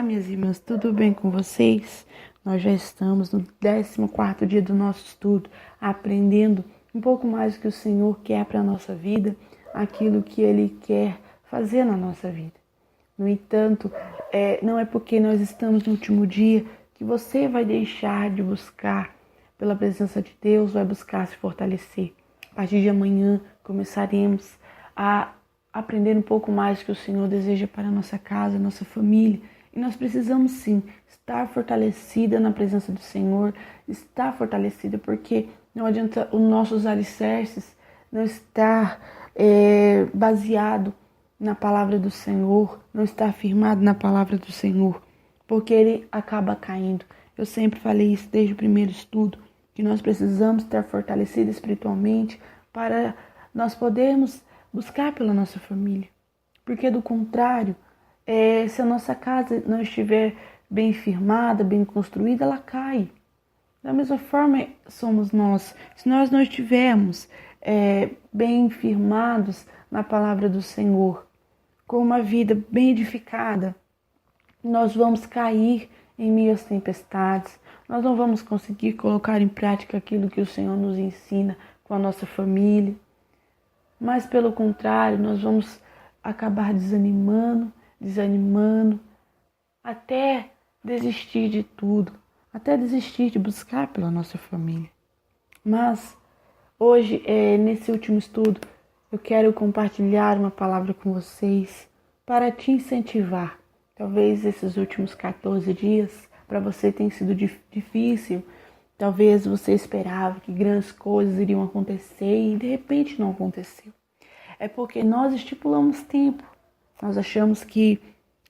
Olá, minhas irmãs, tudo bem com vocês? Nós já estamos no 14º dia do nosso estudo, aprendendo um pouco mais do que o Senhor quer para a nossa vida, aquilo que Ele quer fazer na nossa vida. No entanto, não é porque nós estamos no último dia que você vai deixar de buscar pela presença de Deus, vai buscar se fortalecer. A partir de amanhã começaremos a aprender um pouco mais do que o Senhor deseja para a nossa casa, nossa família. E nós precisamos sim estar fortalecida na presença do Senhor, estar fortalecida, porque não adianta os nossos alicerces não estar baseado na palavra do Senhor, não estar firmado na palavra do Senhor, porque ele acaba caindo. Eu sempre falei isso desde o primeiro estudo, que nós precisamos estar fortalecidos espiritualmente para nós podermos buscar pela nossa família. Porque do contrário, se a nossa casa não estiver bem firmada, bem construída, ela cai. Da mesma forma somos nós. Se nós não estivermos bem firmados na palavra do Senhor, com uma vida bem edificada, nós vamos cair em meio às tempestades. Nós não vamos conseguir colocar em prática aquilo que o Senhor nos ensina com a nossa família. Mas pelo contrário, nós vamos acabar desanimando, até desistir de tudo, até desistir de buscar pela nossa família. Mas hoje, nesse último estudo, eu quero compartilhar uma palavra com vocês para te incentivar. Talvez esses últimos 14 dias para você tenha sido difícil. Talvez você esperava que grandes coisas iriam acontecer e de repente não aconteceu. É porque nós estipulamos tempo. Nós achamos que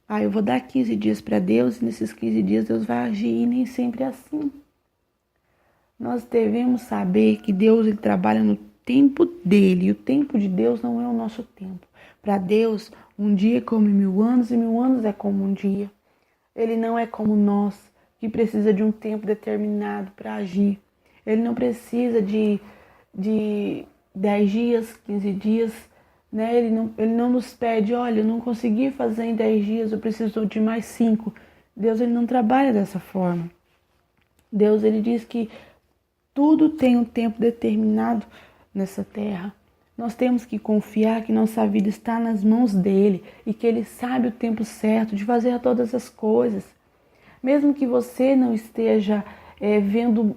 eu vou dar 15 dias para Deus e nesses 15 dias Deus vai agir, e nem sempre é assim. Nós devemos saber que Deus ele trabalha no tempo dele, e o tempo de Deus não é o nosso tempo. Para Deus, um dia é como 1000 anos e 1000 anos é como um dia. Ele não é como nós, que precisa de um tempo determinado para agir. Ele não precisa de 10 dias, 15 dias, né? Ele não nos pede, olha, eu não consegui fazer em 10 dias, eu preciso de mais 5. Deus ele não trabalha dessa forma. Deus ele diz que tudo tem um tempo determinado nessa terra. Nós temos que confiar que nossa vida está nas mãos dele e que ele sabe o tempo certo de fazer todas as coisas. Mesmo que você não esteja vendo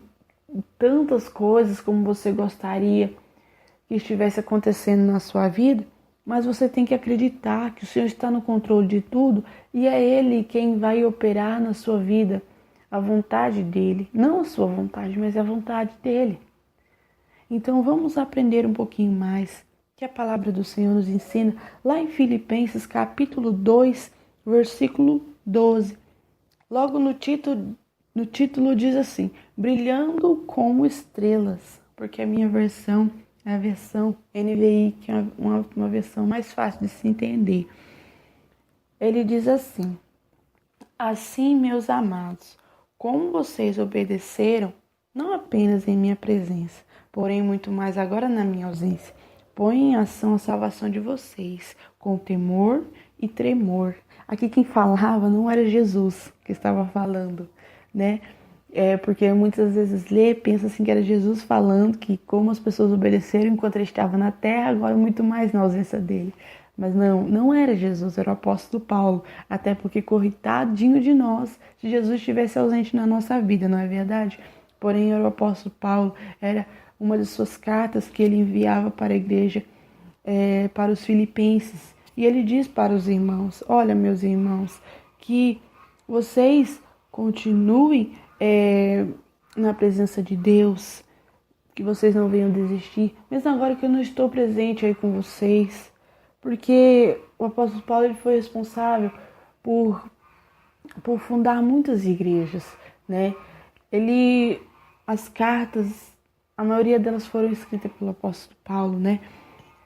tantas coisas como você gostaria que estivesse acontecendo na sua vida, mas você tem que acreditar que o Senhor está no controle de tudo e é Ele quem vai operar na sua vida a vontade dEle. Não a sua vontade, mas a vontade dEle. Então vamos aprender um pouquinho mais que a palavra do Senhor nos ensina lá em Filipenses capítulo 2, versículo 12. Logo no título diz assim, brilhando como estrelas, porque a minha versão é a versão NVI, que é uma versão mais fácil de se entender. Ele diz assim, assim, meus amados, como vocês obedeceram, não apenas em minha presença, porém muito mais agora na minha ausência, põe em ação a salvação de vocês, com temor e tremor. Aqui quem falava não era Jesus que estava falando, né? Porque muitas vezes pensa assim que era Jesus falando que como as pessoas obedeceram enquanto ele estava na terra, agora muito mais na ausência dele. Mas não era Jesus, era o apóstolo Paulo, até porque coitadinho de nós se Jesus estivesse ausente na nossa vida, não é verdade? Porém era o apóstolo Paulo, era uma de suas cartas que ele enviava para a igreja, para os filipenses. E ele diz para os irmãos, olha meus irmãos, que vocês continuem na presença de Deus, que vocês não venham desistir, mesmo agora que eu não estou presente aí com vocês, porque o apóstolo Paulo ele foi responsável por fundar muitas igrejas, né? As cartas, a maioria delas foram escritas pelo apóstolo Paulo, né?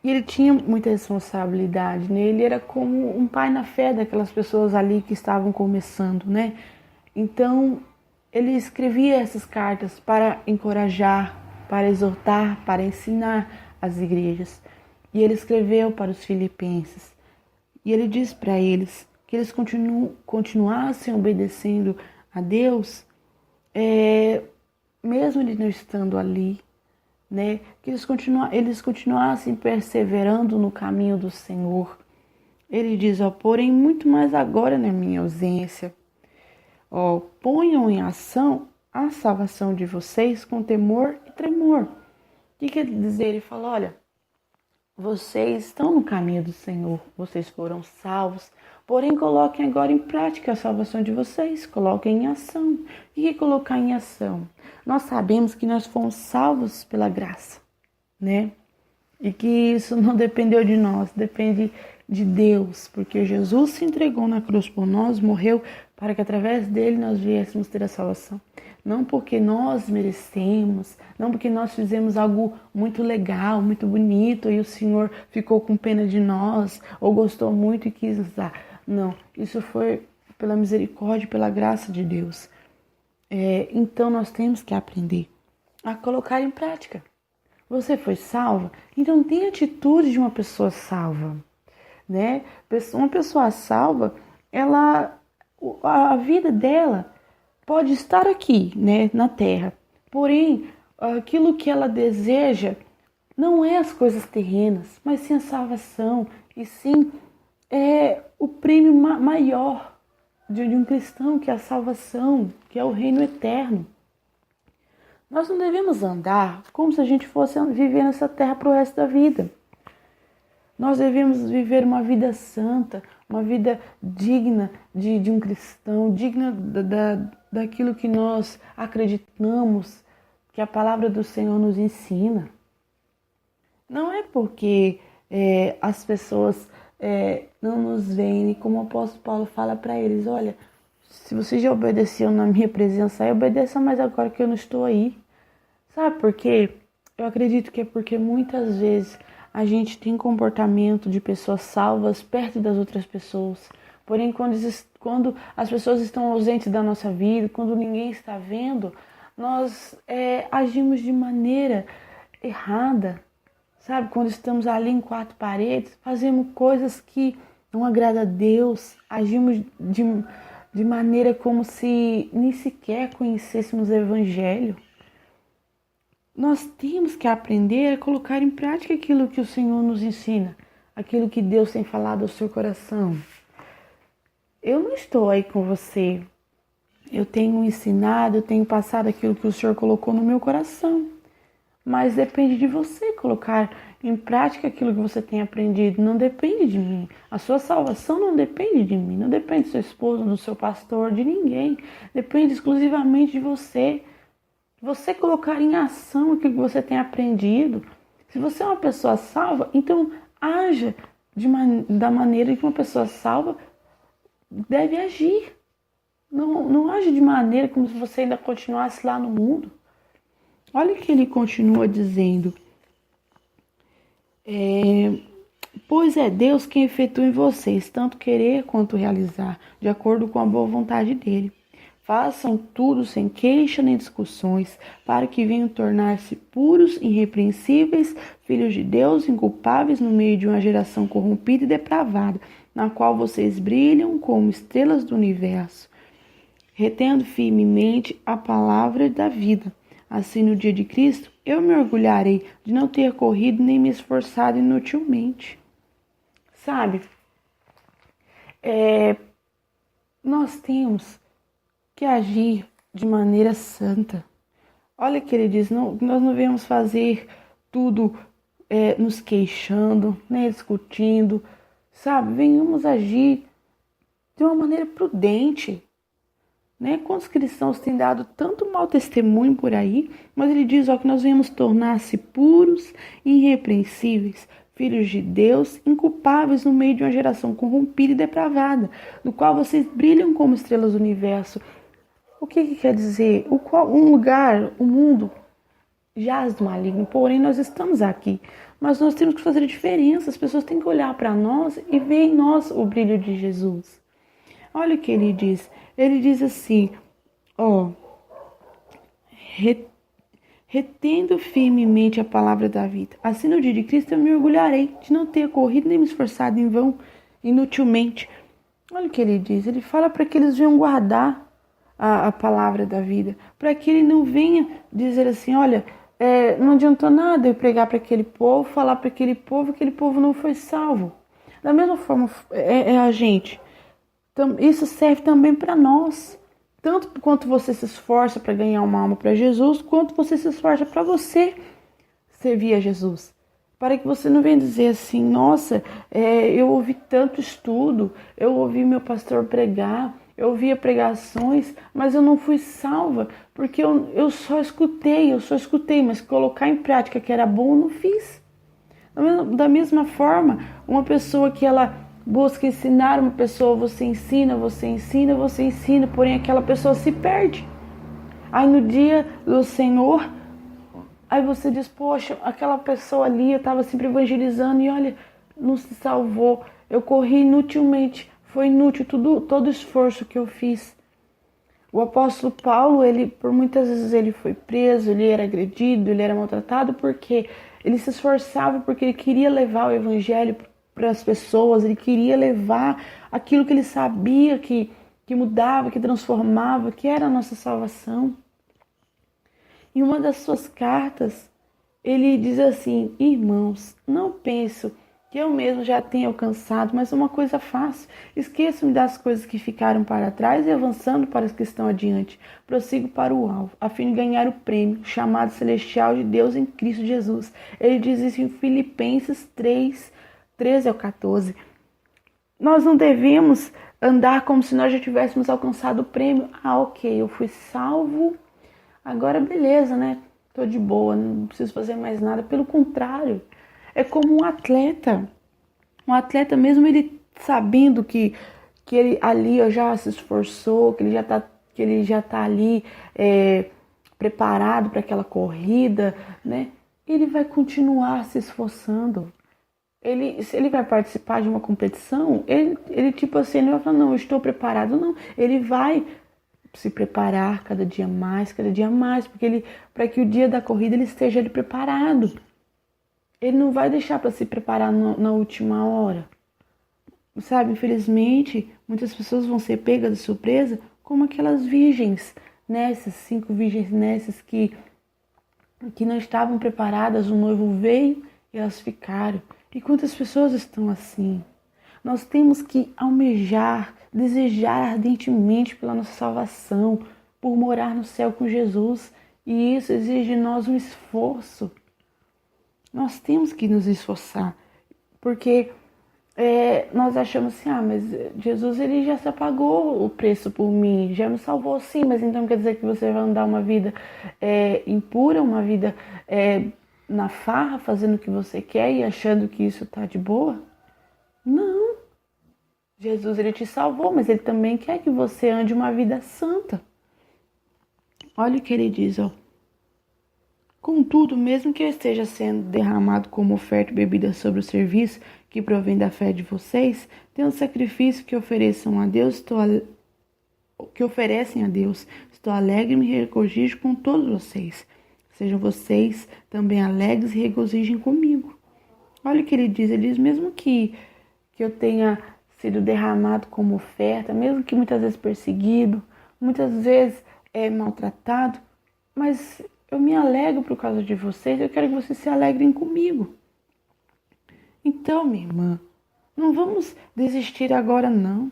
E ele tinha muita responsabilidade, né? Ele era como um pai na fé daquelas pessoas ali que estavam começando, né? Então, ele escrevia essas cartas para encorajar, para exortar, para ensinar as igrejas. E ele escreveu para os filipenses. E ele diz para eles, que eles continuassem obedecendo a Deus, mesmo eles não estando ali, né? Que eles continuassem perseverando no caminho do Senhor. Ele diz, porém muito mais agora na minha ausência. Ponham em ação a salvação de vocês com temor e tremor. O que quer dizer? Ele fala, olha, vocês estão no caminho do Senhor, vocês foram salvos, porém coloquem agora em prática a salvação de vocês, coloquem em ação. O que é colocar em ação? Nós sabemos que nós fomos salvos pela graça, né? E que isso não dependeu de nós, depende de Deus, porque Jesus se entregou na cruz por nós, morreu para que através dele nós viéssemos ter a salvação. Não porque nós merecemos, não porque nós fizemos algo muito legal, muito bonito e o Senhor ficou com pena de nós ou gostou muito e quis usar. Não, isso foi pela misericórdia, pela graça de Deus. Então nós temos que aprender a colocar em prática. Você foi salva? Então tenha atitude de uma pessoa salva, né? Uma pessoa salva, a vida dela pode estar aqui, né, na terra. Porém, aquilo que ela deseja não é as coisas terrenas, mas sim a salvação. E sim o prêmio maior de um cristão, que é a salvação, que é o reino eterno. Nós não devemos andar como se a gente fosse viver nessa terra para o resto da vida. Nós devemos viver uma vida santa, uma vida digna de um cristão, digna daquilo que nós acreditamos, que a palavra do Senhor nos ensina. Não é porque as pessoas não nos veem, como o apóstolo Paulo fala para eles, olha, se vocês já obedeciam na minha presença, aí obedeçam mais agora que eu não estou aí. Sabe por quê? Eu acredito que é porque muitas vezes a gente tem comportamento de pessoas salvas perto das outras pessoas. Porém, quando as pessoas estão ausentes da nossa vida, quando ninguém está vendo, nós agimos de maneira errada. Sabe? Quando estamos ali em quatro paredes, fazemos coisas que não agradam a Deus, agimos de maneira como se nem sequer conhecêssemos o Evangelho. Nós temos que aprender a colocar em prática aquilo que o Senhor nos ensina, aquilo que Deus tem falado ao seu coração. Eu não estou aí com você. Eu tenho ensinado, eu tenho passado aquilo que o Senhor colocou no meu coração. Mas depende de você colocar em prática aquilo que você tem aprendido. Não depende de mim. A sua salvação não depende de mim. Não depende do seu esposo, do seu pastor, de ninguém. Depende exclusivamente de você. Você colocar em ação aquilo que você tem aprendido. Se você é uma pessoa salva, então haja da maneira que uma pessoa salva deve agir. Não age de maneira como se você ainda continuasse lá no mundo. Olha o que ele continua dizendo. Pois é Deus quem efetua em vocês, tanto querer quanto realizar, de acordo com a boa vontade dele. Façam tudo sem queixa nem discussões, para que venham tornar-se puros, irrepreensíveis, filhos de Deus, inculpáveis no meio de uma geração corrompida e depravada, na qual vocês brilham como estrelas do universo, retendo firmemente a palavra da vida. Assim, no dia de Cristo, eu me orgulharei de não ter corrido nem me esforçado inutilmente. Sabe? Nós temos que agir de maneira santa. Olha que ele diz, nós não devemos fazer tudo nos queixando, nem discutindo, sabe? Venhamos agir de uma maneira prudente. Né? Quantos cristãos têm dado tanto mau testemunho por aí, mas ele diz que nós venhamos tornar-se puros e irrepreensíveis, filhos de Deus, inculpáveis no meio de uma geração corrompida e depravada, no qual vocês brilham como estrelas do universo. O que quer dizer? Um lugar, o mundo jaz do maligno, porém nós estamos aqui. Mas nós temos que fazer a diferença, as pessoas têm que olhar para nós e ver em nós o brilho de Jesus. Olha o que ele diz. Ele diz assim, retendo firmemente a palavra da vida. Assim no dia de Cristo eu me orgulharei de não ter corrido nem me esforçado em vão, inutilmente. Olha o que ele diz. Ele fala para que eles venham guardar a palavra da vida. Para que ele não venha dizer assim, olha, não adiantou nada eu pregar para aquele povo, falar para aquele povo não foi salvo. Da mesma forma é a gente. Isso serve também para nós. Tanto quanto você se esforça para ganhar uma alma para Jesus, quanto você se esforça para você servir a Jesus. Para que você não venha dizer assim, nossa, eu ouvi tanto estudo, eu ouvi meu pastor pregar, eu ouvia pregações, mas eu não fui salva, porque eu só escutei, mas colocar em prática que era bom, eu não fiz. Da mesma forma, uma pessoa que ela busca ensinar uma pessoa, você ensina, porém aquela pessoa se perde. Aí no dia do Senhor, aí você diz, poxa, aquela pessoa ali, eu estava sempre evangelizando e olha, não se salvou. Eu corri inutilmente, foi inútil todo o esforço que eu fiz. O apóstolo Paulo, por muitas vezes ele foi preso, ele era agredido, ele era maltratado porque ele se esforçava, porque ele queria levar o evangelho para as pessoas, ele queria levar aquilo que ele sabia que mudava, que transformava, que era a nossa salvação. Em uma das suas cartas, ele diz assim, irmãos, não penso que eu mesmo já tenha alcançado, mas uma coisa faço, esqueço-me das coisas que ficaram para trás e avançando para as que estão adiante, prossigo para o alvo, a fim de ganhar o prêmio, chamado celestial de Deus em Cristo Jesus. Ele diz isso em Filipenses 3, 13 ao 14. Nós não devemos andar como se nós já tivéssemos alcançado o prêmio. Ok, eu fui salvo, agora beleza, né? Tô de boa, não preciso fazer mais nada. Pelo contrário, é como um atleta. Um atleta, mesmo ele sabendo que ele ali já se esforçou, que ele já tá ali preparado para aquela corrida, né? Ele vai continuar se esforçando. Se ele vai participar de uma competição, ele tipo assim, ele vai falar, não, eu estou preparado. Não, ele vai se preparar cada dia mais, porque para que o dia da corrida ele esteja ali preparado. Ele não vai deixar para se preparar na última hora. Sabe, infelizmente, muitas pessoas vão ser pegas de surpresa como aquelas virgens, nessas 5 virgens nessas que não estavam preparadas, o noivo veio e elas ficaram. E quantas pessoas estão assim? Nós temos que almejar, desejar ardentemente pela nossa salvação, por morar no céu com Jesus. E isso exige de nós um esforço. Nós temos que nos esforçar, porque nós achamos assim, mas Jesus ele já se pagou o preço por mim, já me salvou sim, mas então quer dizer que você vai andar uma vida impura, uma vida na farra, fazendo o que você quer e achando que isso tá de boa? Não. Jesus ele te salvou, mas ele também quer que você ande uma vida santa. Olha o que ele diz, ó. Contudo, mesmo que eu esteja sendo derramado como oferta e bebida sobre o serviço que provém da fé de vocês, tem um sacrifício que ofereçam a Deus, que oferecem a Deus. Estou alegre e me regozijo com todos vocês. Sejam vocês também alegres e regozijem comigo. Olha o que ele diz, mesmo que eu tenha sido derramado como oferta, mesmo que muitas vezes perseguido, muitas vezes maltratado, mas eu me alegro por causa de vocês, eu quero que vocês se alegrem comigo. Então, minha irmã, não vamos desistir agora, não.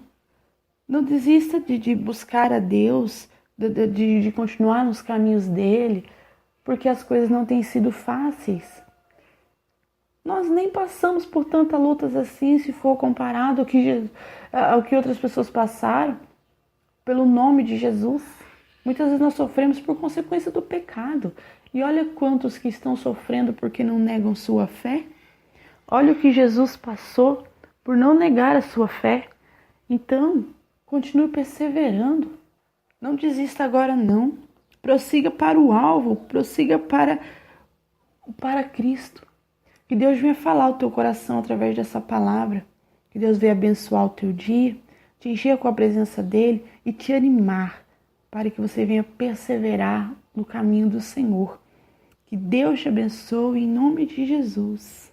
Não desista de buscar a Deus, de continuar nos caminhos dele, porque as coisas não têm sido fáceis. Nós nem passamos por tantas lutas assim, se for comparado ao que outras pessoas passaram, pelo nome de Jesus. Muitas vezes nós sofremos por consequência do pecado. E olha quantos que estão sofrendo porque não negam sua fé. Olha o que Jesus passou por não negar a sua fé. Então, continue perseverando. Não desista agora não. Prossiga para o alvo, prossiga para Cristo. Que Deus venha falar ao teu coração através dessa palavra. Que Deus venha abençoar o teu dia, te encher com a presença dele e te animar para que você venha perseverar no caminho do Senhor. Que Deus te abençoe em nome de Jesus.